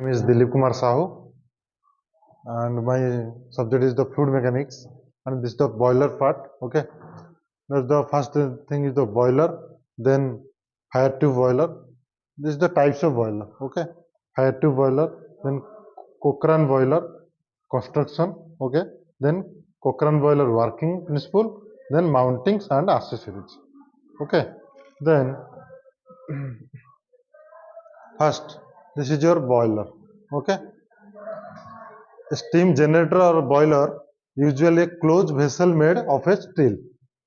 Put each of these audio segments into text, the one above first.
name is Dilip Kumar Sahu, and my subject is the fluid mechanics, and this is the boiler part. Okay, that's the first thing is the boiler, then fire tube boiler. This is the types of boiler. Okay, fire tube boiler, then Cochrane boiler construction. Okay, then Cochrane boiler working principle, then mountings and accessories. Okay, then first this is your boiler. Okay, a steam generator or boiler, usually a closed vessel made of a steel.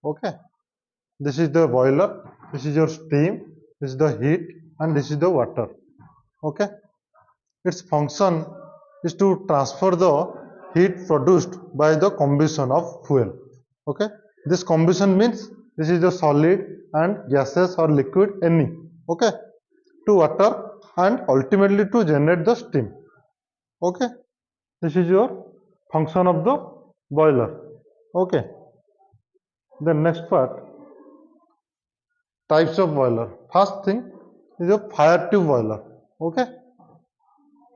Okay, this is the boiler, this is your steam, this is the heat, and this is the water. Okay, its function is to transfer the heat produced by the combustion of fuel. Okay, this combustion means this is the solid and gases or liquid any. Okay, to water and ultimately to generate the steam. Okay, this is your function of the boiler. Okay, the next part, types of boiler. First thing is a fire tube boiler. Okay,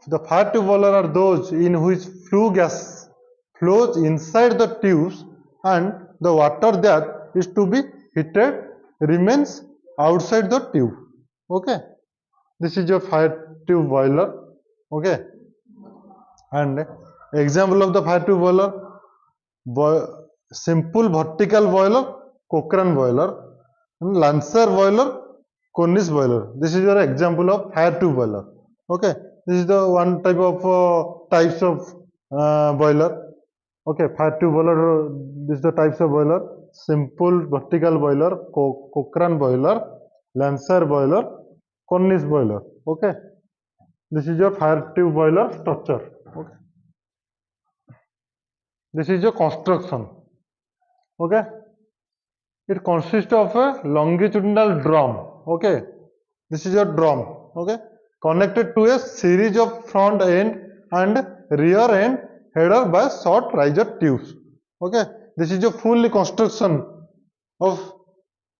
the fire tube boiler are those in which flue gas flows inside the tubes and the water that is to be heated remains outside the tube. Okay, this is your fire tube boiler. Okay, and example of the fire tube boiler, simple vertical boiler, Cochrane boiler, and Lancer boiler, Cornish boiler. This is your example of fire tube boiler. Okay, this is the one type of types of boiler. Okay, fire tube boiler. This is the types of boiler: simple vertical boiler, Cochrane boiler, Lancer boiler, Cornish boiler. Okay, this is your fire tube boiler structure. Okay, this is your construction. Okay, it consists of a longitudinal drum. Okay, this is your drum. Okay, connected to a series of front end and rear end header by short riser tubes. Okay, this is your full construction of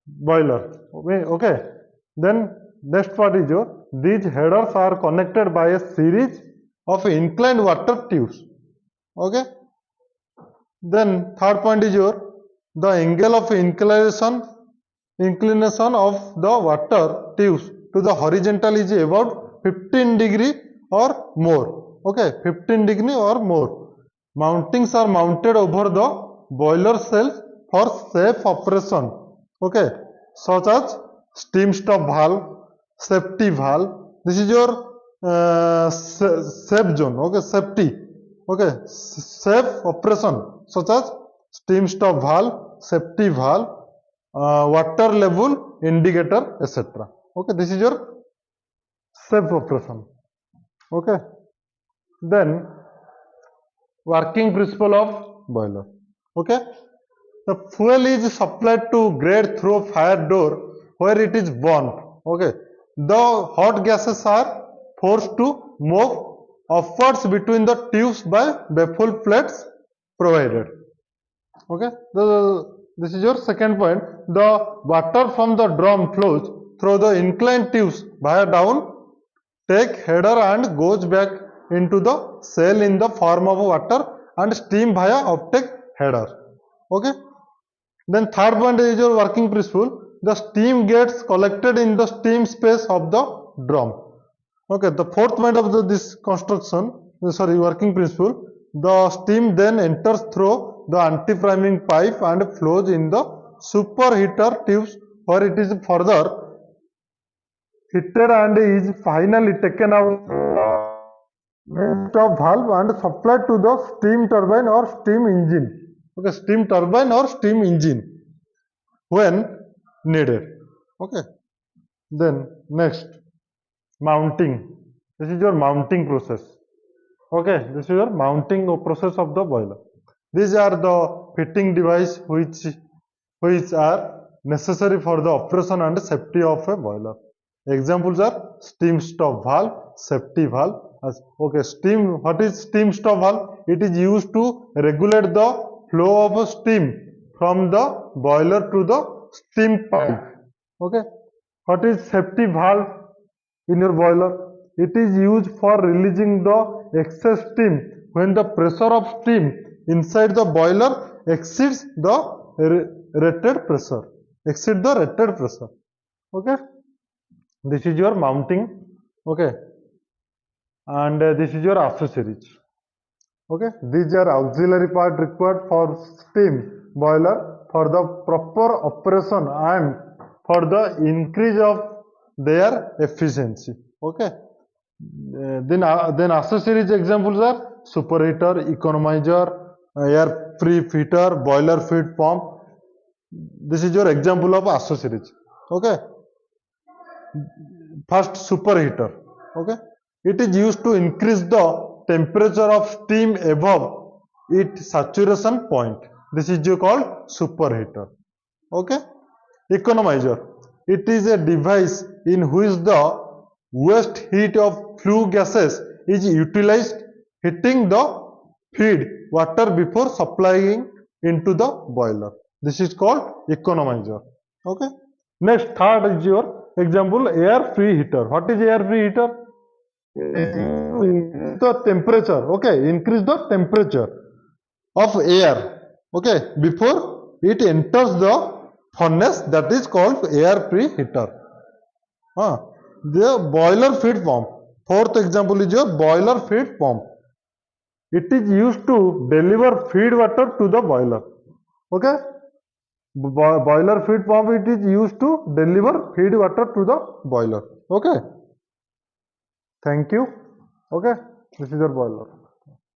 boiler. Okay, then next part is your these headers are connected by a series of inclined water tubes. Okay, then third point is your the angle of inclination of the water tubes to the horizontal is about 15 degree or more. Okay, 15 degree or more. Mountings are mounted over the boiler cells for safe operation. Okay, such as steam stop valve, safety valve. This is your safe zone. Okay, safety. Okay, safe operation such as steam stop valve, safety valve, water level indicator, etc. Okay, this is your safe operation. Okay, then working principle of boiler. Okay, the fuel is supplied to grate through fire door where it is burnt. Okay, the hot gases are forced to move upwards between the tubes by baffle plates provided. Okay, this is your second point. The water from the drum flows through the inclined tubes via down, take header and goes back into the cell in the form of water and steam via uptake header. Okay, then third point is your working principle. The steam gets collected in the steam space of the drum. Okay, the fourth point of this construction, working principle, the steam then enters through the anti-priming pipe and flows in the superheater tubes where it is further heated and is finally taken out of valve and supplied to the steam turbine or steam engine. Okay, steam turbine or steam engine when needed. Okay, then next, mounting. This is your mounting process. Okay, this is your mounting process of the boiler. These are the fitting device which are necessary for the operation and safety of a boiler. Examples are steam stop valve, safety valve. Okay, steam. What is steam stop valve? It is used to regulate the flow of steam from the boiler to the steam pipe. Okay, what is safety valve in your boiler? it is used for releasing the excess steam when the pressure of steam inside the boiler exceeds the rated pressure. Okay, this is your mounting. Okay, and this is your accessories. Okay, these are auxiliary part required for steam boiler for the proper operation and for the increase of their efficiency. Okay, then accessories examples are superheater, economizer, air preheater, boiler feed pump. This is your example of accessories. Okay, first superheater. Okay, it is used to increase the temperature of steam above its saturation point. This is called superheater. Okay, economizer, it is a device in which the waste heat of flue gases is utilized heating the feed water before supplying into the boiler. This is called economizer. Okay, next third is your example, air preheater. What is air preheater? The temperature. Okay, increase the temperature of air, okay, before it enters the furnace. That is called air preheater. The boiler feed pump, fourth example is your boiler feed pump. It is used to deliver feed water to the boiler. Okay, boiler feed pump, it is used to deliver feed water to the boiler. Okay, thank you. Okay, this is your boiler.